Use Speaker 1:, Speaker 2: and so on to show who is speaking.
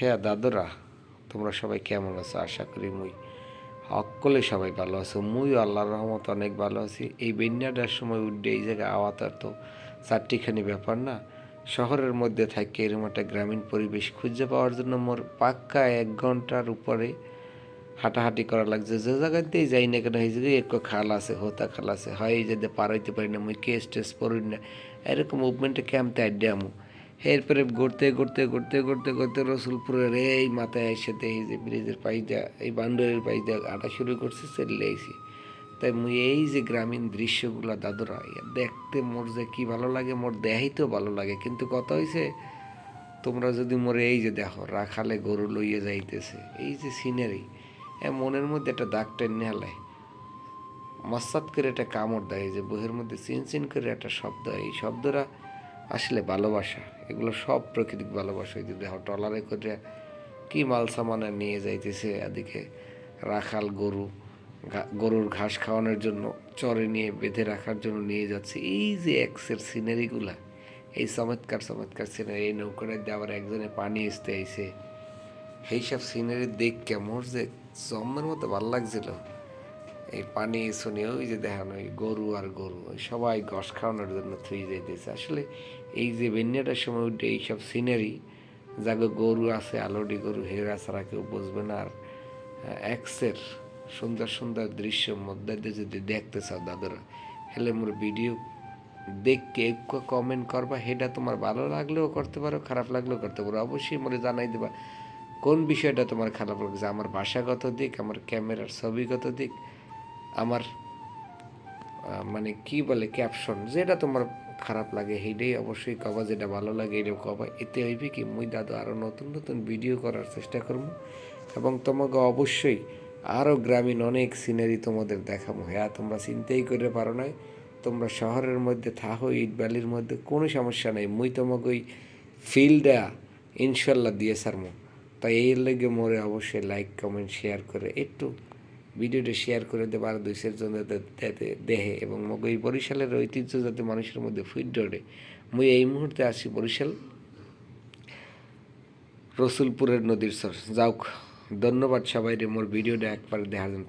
Speaker 1: হ্যাঁ দাদুরা, তোমরা সবাই কেমন আছো? আশা করি সকলে সবাই ভালো আছো। আল্লাহর রহমত অনেক ভালো আছি। এই বন্যাটার সময় উঠে এই জায়গায় আওয়াতার তো চারটিখানি ব্যাপার না। শহরের মধ্যে থাকে এরকম একটা গ্রামীণ পরিবেশ খুঁজে পাওয়ার জন্য মোর পাক্কা 1 ঘন্টার উপরে হাঁটাহাঁটি করা লাগছে। যে জায়গাতেই যাই না কেন এই জায়গায় এক খাল আছে, হোতা খাল আছে, হয় এই যেতে পার হইতে পারি না, কেস টেস পড়ি না, এরকম মুভমেন্টে ক্যাম্পতে আড্ডে আমু। এরপরে ঘুরতে ঘুরতে ঘুরতে ঘুরতে ঘুরতে রসুলপুরের এই মাথায় এসে এই যে ব্রিজের পাশ দিয়া, এই বান্ডরের পাশ দিয়া হাঁটা শুরু করছে, চলে আইছি। তাই এই যে গ্রামীণ দৃশ্যগুলো দাদুরা, দেখতে মোর যে কি ভালো লাগে, মোর দেখাইতেও ভালো লাগে। কিন্তু কথা হয়েছে, তোমরা যদি মোরে এই যে দেখো রাখালে গরু লইয়ে যাইতেছে, এই যে সিনারি, মনের মধ্যে একটা দাগ টেনে হেলায়, মস্তাদ করে একটা কামড় দেয়, যে বইয়ের মধ্যে চিনচিন করে একটা শব্দ, এই শব্দটা আসলে ভালোবাসা। এগুলো সব প্রাকৃতিক ভালোবাসা। যদি দেখো ট্রলারে করে কি মাল সামানে নিয়ে যাইতেছে, এদিকে রাখাল গরুর ঘাস খাওয়ানোর জন্য চরে নিয়ে বেঁধে রাখার জন্য নিয়ে যাচ্ছে। এই যে এক্সের সিনারিগুলা, এই চমৎকার চমৎকার সিনারি, এই নৌকাটা দিয়ে আবার একজনে পানি আসতে আইছে, এইসব সিনারি দেখে মোর যে জম্মের মতো ভাল লাগছিল। এই পানি শুনে ওই যে দেখানো ওই গরু আর গরু, ওই সবাই ঘাস খাওয়ানোর জন্য থুই যাইতেছে। আসলে এই যে বন্যাটার সময় উঠে এইসব সিনারি, যাকে গরু আছে আলোডি গরু, হেরা ছাড়া কেউ বুঝবে না। আর এক্সের সুন্দর সুন্দর দৃশ্য মধ্যে দিয়ে যদি দেখতে চাও দাদুরা, হেলে মোর ভিডিও দেখকে একটু কমেন্ট করবা। সেটা তোমার ভালো লাগলেও করতে পারো, খারাপ লাগলেও করতে পারো। অবশ্যই মোরে জানাই দেবা কোন বিষয়টা তোমার খারাপ লাগছে। আমার ভাষাগত দিক, আমার ক্যামেরার ছবিগত দিক, আমার মানে কি বলে ক্যাপশন, যেটা তোমার খারাপ লাগে সেইটাই অবশ্যই কবা, যেটা ভালো লাগে এটাও কবা। এতে হইবে কি, দাদু আরও নতুন নতুন ভিডিও করার চেষ্টা করবো, এবং তোমাকে অবশ্যই আরও গ্রামীণ অনেক সিনারি তোমাদের দেখাবো। হ্যাঁ, তোমরা চিন্তাই করে পারো নাই, তোমরা শহরের মধ্যে থাকো, ইট বালির মধ্যে, কোনো সমস্যা নেই। তোমাকে ওই ফিলটা ইনশাল্লাহ দিয়ে সারমো। তাই এই লেগে মোরে অবশ্যই লাইক কমেন্ট শেয়ার করে একটু ভিডিওটা শেয়ার করে দেবো, আর 2-4 জন দেহে, এবং এই বরিশালের ঐতিহ্য যাতে মানুষের মধ্যে ফুটে ওঠে। এই মুহূর্তে আসি বরিশাল রসুলপুরের নদীর চর। যাওক, ধন্যবাদ সবাই রে মোর ভিডিওটা একবার দেখার জন্য।